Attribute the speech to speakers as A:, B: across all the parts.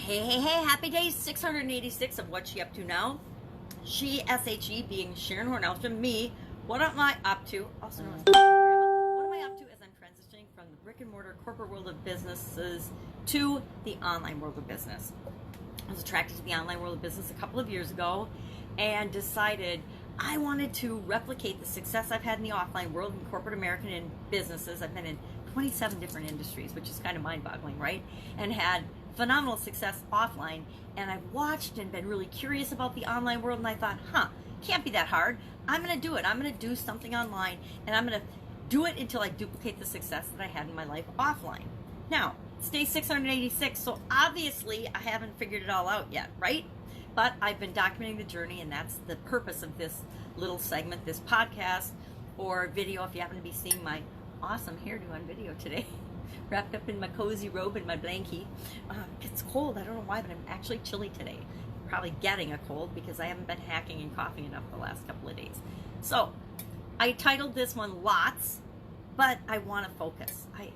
A: Hey, happy day 686 of What's She Up To Now. She, S-H-E, being Sharon Horne-Ellstrom. Me, what am I up to? Also known as what am I up to as I'm transitioning from the brick and mortar corporate world of businesses to the online world of business. I was attracted to the online world of business a couple of years ago and decided I wanted to replicate the success I've had in the offline world in corporate American and businesses. I've been in 27 different industries, which is kind of mind-boggling, right? And had phenomenal success offline, and I've watched and been really curious about the online world, and I thought, can't be that hard. I'm going to do it. I'm going to do something online, and I'm going to do it until I duplicate the success that I had in my life offline. Now, it's day 686, so obviously I haven't figured it all out yet, right? But I've been documenting the journey, and that's the purpose of this little segment, this podcast or video. If you happen to be seeing my awesome hairdo on video today, wrapped up in my cozy robe and my blankie. It's cold. I don't know why, but I'm actually chilly today. Probably getting a cold because I haven't been hacking and coughing enough the last couple of days. So I titled this one Lots, but I want to focus. I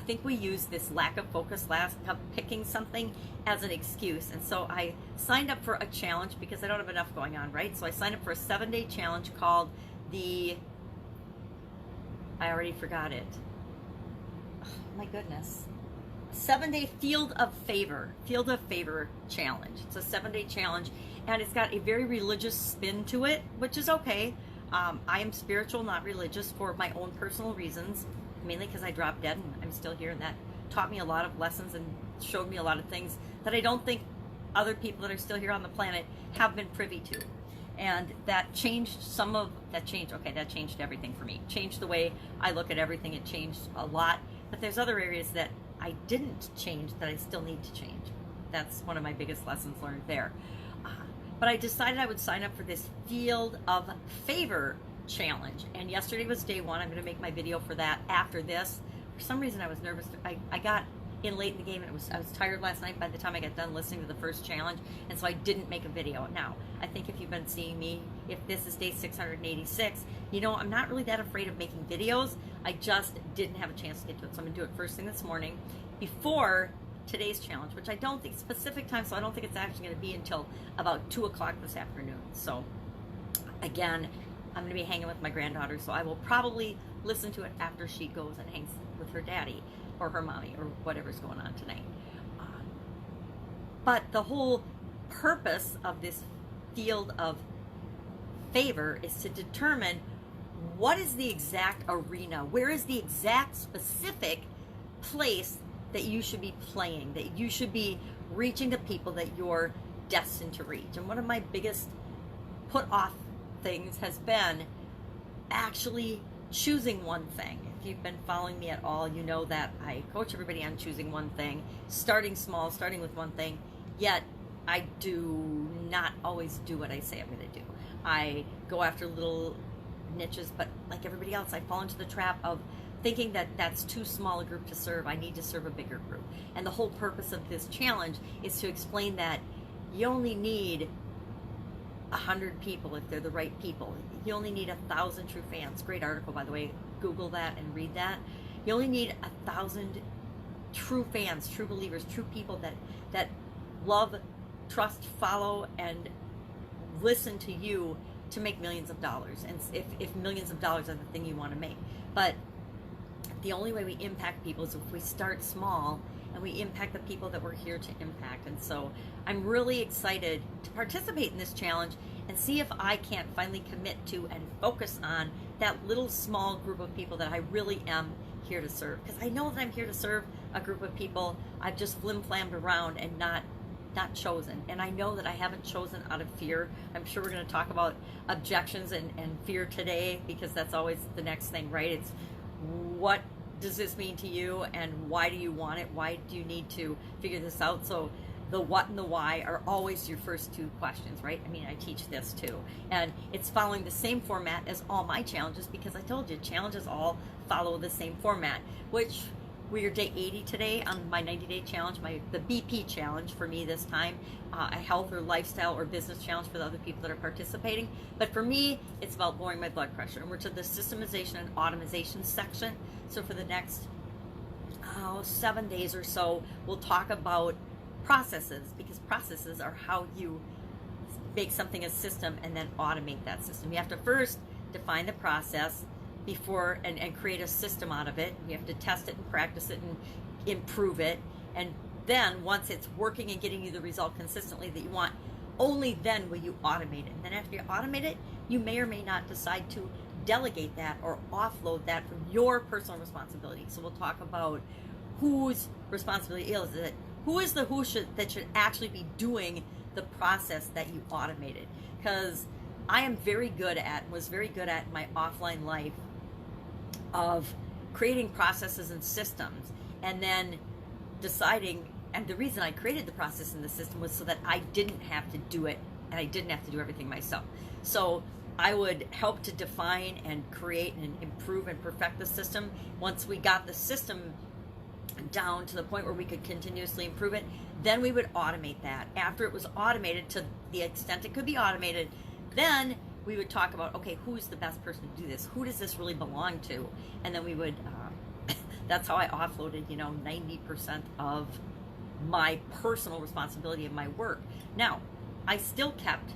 A: think we use this lack of focus, of picking something as an excuse. And so I signed up for a challenge because I don't have enough going on, right? So I signed up for a 7-day challenge called I already forgot it. Oh, my goodness. 7-day Field of Favor challenge. It's a 7-day challenge, and it's got a very religious spin to it, which is okay. I am spiritual, not religious, for my own personal reasons, mainly because I dropped dead and I'm still here, and that taught me a lot of lessons and showed me a lot of things that I don't think other people that are still here on the planet have been privy to. And that changed everything for me. Changed the way I look at everything. It changed a lot. But there's other areas that I didn't change that I still need to change. That's one of my biggest lessons learned there. But I decided I would sign up for this Field of Favor challenge. And yesterday was day one. I'm going to make my video for that after this. For some reason, I was nervous. I got in late in the game, and I was tired last night by the time I got done listening to the first challenge, and so I didn't make a video. Now, I think if you've been seeing me, if this is day 686, I'm not really that afraid of making videos. I just didn't have a chance to get to it, so I'm going to do it first thing this morning before today's challenge, which I don't think specific time, so I don't think it's actually going to be until about 2 o'clock this afternoon. So, again, I'm going to be hanging with my granddaughter, so I will probably listen to it after she goes and hangs with her daddy or her mommy or whatever's going on tonight. But the whole purpose of this Field of Favor is to determine what is the exact arena, where is the exact specific place that you should be playing, that you should be reaching the people that you're destined to reach. And one of my biggest put off things has been actually choosing one thing. If you've been following me at all, you know that I coach everybody on choosing one thing, starting small, starting with one thing, yet I do not always do what I say I'm going to do. I go after little niches, but like everybody else, I fall into the trap of thinking that that's too small a group to serve. I need to serve a bigger group. And the whole purpose of this challenge is to explain that you only need 100 people if they're the right people. You only need 1,000 true fans. Great article, by the way. Google that and read that. You only need 1,000 true fans, true believers, true people that love, trust, follow, and listen to you to make millions of dollars. And if millions of dollars are the thing you want to make. But the only way we impact people is if we start small and we impact the people that we're here to impact. And so I'm really excited to participate in this challenge and see if I can't finally commit to and focus on that little small group of people that I really am here to serve. Because I know that I'm here to serve a group of people I've just flim-flammed around and not chosen. And I know that I haven't chosen out of fear. I'm sure we're going to talk about objections and fear today, because that's always the next thing, right? It's what does this mean to you, and why do you want it? Why do you need to figure this out? So the what and the why are always your first two questions, right? I mean, I teach this too. And it's following the same format as all my challenges, because I told you, challenges all follow the same format, which we are day 80 today on my 90-day challenge, the BP challenge for me this time, a health or lifestyle or business challenge for the other people that are participating. But for me, it's about lowering my blood pressure. And we're to the systemization and automation section. So for the next 7 days or so, we'll talk about processes, because processes are how you make something a system and then automate that system. You have to first define the process before and create a system out of it. You have to test it and practice it and improve it. And then once it's working and getting you the result consistently that you want, only then will you automate it. And then after you automate it, you may or may not decide to delegate that or offload that from your personal responsibility. So we'll talk about whose responsibility is it. Who is the that should actually be doing the process that you automated? Because I am very good at, was very good at in my offline life of creating processes and systems and then deciding, and the reason I created the process and the system was so that I didn't have to do it and I didn't have to do everything myself. So I would help to define and create and improve and perfect the system. Once we got the system down to the point where we could continuously improve it, then we would automate that. After it was automated to the extent it could be automated, then we would talk about, okay, who's the best person to do this? Who does this really belong to? And then we would, that's how I offloaded, 90% of my personal responsibility of my work. Now, I still kept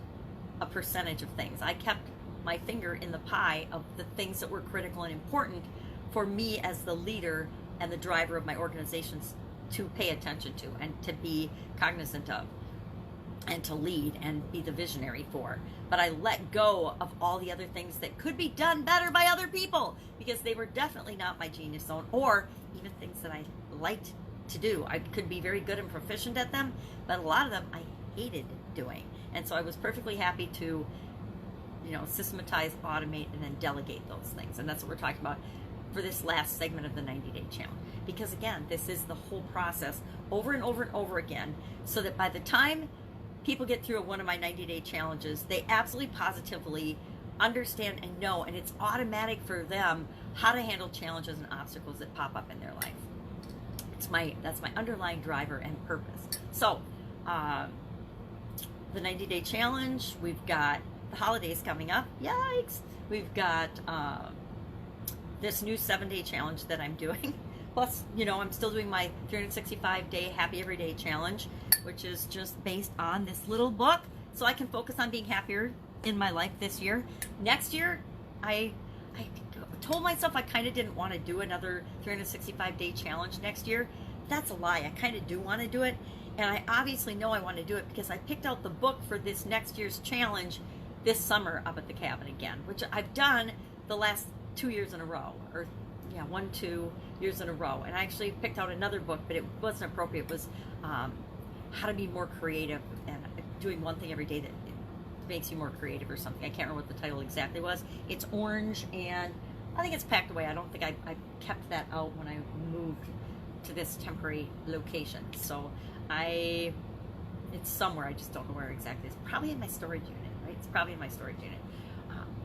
A: a percentage of things. I kept my finger in the pie of the things that were critical and important for me as the leader and the driver of my organizations to pay attention to and to be cognizant of and to lead and be the visionary for. But I let go of all the other things that could be done better by other people because they were definitely not my genius zone, or even things that I liked to do. I could be very good and proficient at them, but a lot of them I hated doing. And so I was perfectly happy to, systematize, automate, and then delegate those things. And that's what we're talking about for this last segment of the 90-day challenge. Because again, this is the whole process over and over and over again, so that by the time people get through one of my 90-day challenges, they absolutely positively understand and know, and it's automatic for them how to handle challenges and obstacles that pop up in their life. That's my underlying driver and purpose. So, the 90-day challenge, we've got the holidays coming up. Yikes! We've got this new 7-day challenge that I'm doing. Plus, I'm still doing my 365-day Happy Everyday challenge, which is just based on this little book, so I can focus on being happier in my life this year. Next year, I told myself I kind of didn't want to do another 365-day challenge next year. That's a lie. I kind of do want to do it, and I obviously know I want to do it because I picked out the book for this next year's challenge this summer up at the cabin again, which I've done the last 2 years in a row, or 1-2 years in a row. And I actually picked out another book, but it wasn't appropriate. It was how to be more creative and doing one thing every day that makes you more creative or something. I can't remember what the title exactly was. It's orange, and I think it's packed away. I don't think I kept that out when I moved to this temporary location. So it's somewhere. I just don't know where exactly. It's probably in my storage unit, right? It's probably in my storage unit.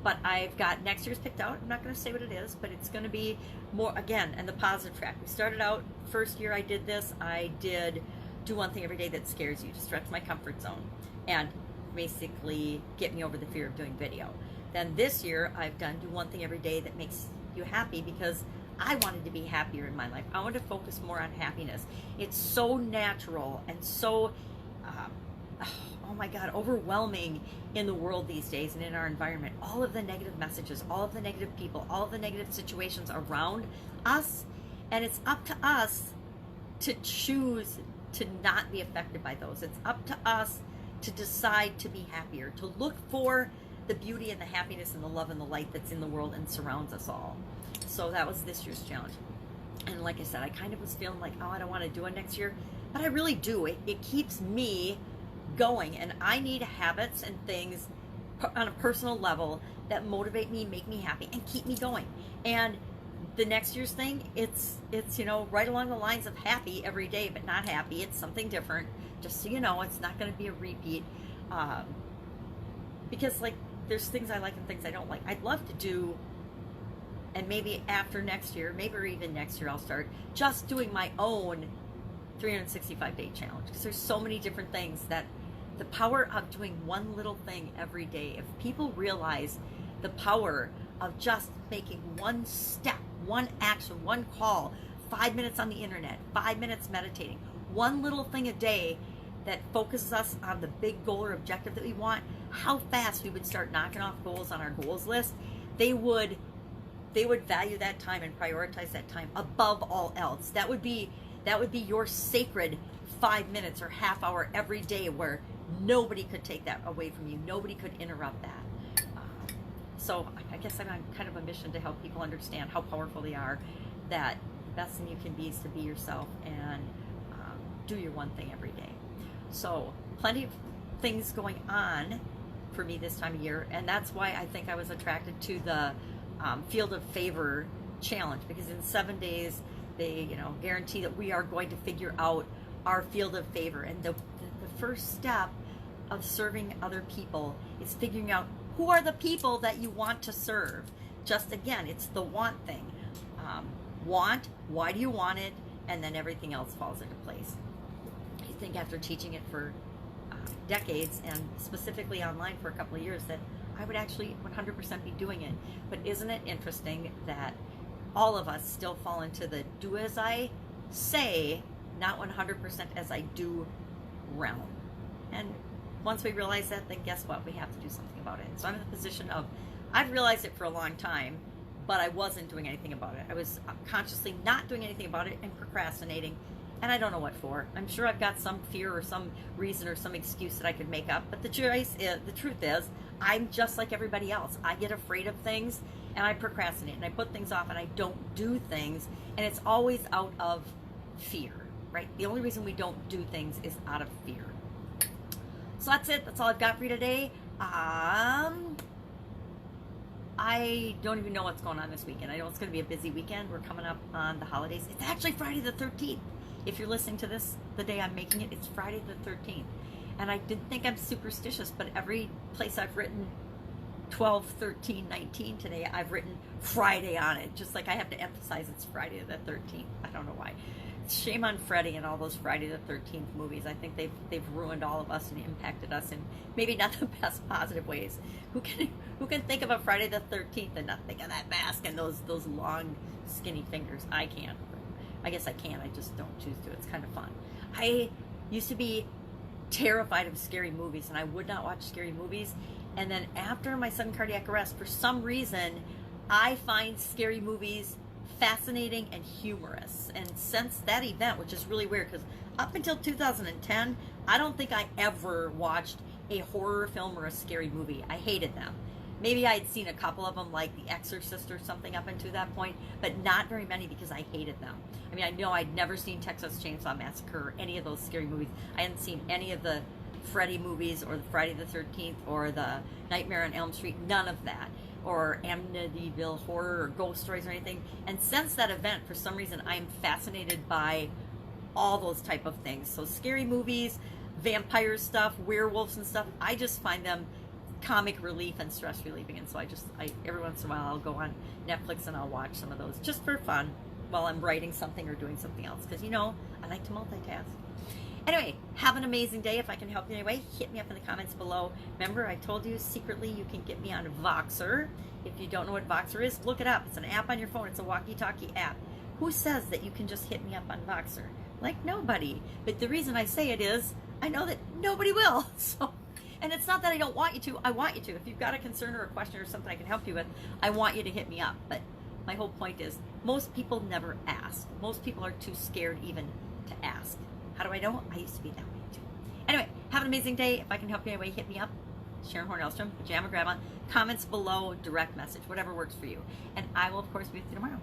A: But I've got next year's picked out. I'm not going to say what it is, but it's going to be more, again, and the positive track. We started out, first year I did this, I did do one thing every day that scares you to stretch my comfort zone and basically get me over the fear of doing video. Then this year I've done do one thing every day that makes you happy, because I wanted to be happier in my life. I wanted to focus more on happiness. It's so natural and so, oh my God, overwhelming in the world these days and in our environment. All of the negative messages, all of the negative people, all of the negative situations around us. And it's up to us to choose to not be affected by those. It's up to us to decide to be happier, to look for the beauty and the happiness and the love and the light that's in the world and surrounds us all. So that was this year's challenge. And like I said, I kind of was feeling like, oh, I don't want to do it next year. But I really do. It keeps me going, and I need habits and things on a personal level that motivate me, make me happy, and keep me going. And the next year's thing, it's right along the lines of happy every day, but not happy. It's something different, just so you know. It's not going to be a repeat, because there's things I like and things I don't like. I'd love to do, and maybe after next year, maybe or even next year, I'll start just doing my own 365-day challenge, because there's so many different things that the power of doing one little thing every day, if people realize the power of just making one step, one action, one call, 5 minutes on the internet, 5 minutes meditating, one little thing a day that focuses us on the big goal or objective that we want, how fast we would start knocking off goals on our goals list. They would value that time and prioritize that time above all else. That would be your sacred 5 minutes or half hour every day where nobody could take that away from you. Nobody could interrupt that. So I guess I'm on kind of a mission to help people understand how powerful they are, that the best thing you can be is to be yourself and do your one thing every day. So plenty of things going on for me this time of year, and that's why I think I was attracted to the Field of Favor challenge, because in 7 days they guarantee that we are going to figure out our field of favor. And the first step of serving other people is figuring out who are the people that you want to serve. Just again, it's the want thing. Want, why do you want it? And then everything else falls into place. I think after teaching it for decades, and specifically online for a couple of years, that I would actually 100% be doing it. But isn't it interesting that all of us still fall into the do as I say, not 100% as I do realm? And once we realize that, then guess what? We have to do something about it. So I'm in the position of, I've realized it for a long time, but I wasn't doing anything about it. I was consciously not doing anything about it and procrastinating, and I don't know what for. I'm sure I've got some fear or some reason or some excuse that I could make up, but the truth is, I'm just like everybody else. I get afraid of things, and I procrastinate, and I put things off, and I don't do things, and it's always out of fear, right? The only reason we don't do things is out of fear. So that's it. That's all I've got for you today. I don't even know what's going on this weekend. I know it's going to be a busy weekend. We're coming up on the holidays. It's actually Friday the 13th. If you're listening to this the day I'm making it, it's Friday the 13th. And I didn't think I'm superstitious, but every place I've written 12, 13, 19 today, I've written Friday on it. Just like I have to emphasize it's Friday the 13th. I don't know why. Shame on Freddy and all those Friday the 13th movies. I think they've ruined all of us and impacted us in maybe not the best positive ways. Who can think of a Friday the 13th and not think of that mask and those long skinny fingers? I can't. I guess I can. I just don't choose to. It's kind of fun. I used to be terrified of scary movies, and I would not watch scary movies. And then after my sudden cardiac arrest, for some reason, I find scary movies fascinating and humorous. And since that event, which is really weird, because up until 2010, I don't think I ever watched a horror film or a scary movie. I hated them. Maybe I had seen a couple of them, like The Exorcist or something up until that point, but not very many because I hated them. I mean, I know I'd never seen Texas Chainsaw Massacre or any of those scary movies. I hadn't seen any of the Freddy movies or the Friday the 13th or the Nightmare on Elm Street, none of that, or Amityville Horror or ghost stories or anything. And since that event, for some reason, I'm fascinated by all those type of things. So scary movies, vampire stuff, werewolves and stuff, I just find them comic relief and stress relieving. And so I every once in a while I'll go on Netflix and I'll watch some of those just for fun while I'm writing something or doing something else, because I like to multitask. Anyway, have an amazing day. If I can help you in any way, hit me up in the comments below. Remember, I told you secretly you can get me on Voxer. If you don't know what Voxer is, look it up. It's an app on your phone. It's a walkie-talkie app. Who says that you can just hit me up on Voxer? Like, nobody. But the reason I say it is I know that nobody will. So, and it's not that I don't want you to. I want you to. If you've got a concern or a question or something I can help you with, I want you to hit me up. But my whole point is most people never ask. Most people are too scared even to ask. How do I know? I used to be that way too. Anyway, have an amazing day. If I can help you anyway, hit me up. Sharon Horne-Ellstrom, Pajama Grandma. Comments below, direct message, whatever works for you. And I will, of course, be with you tomorrow.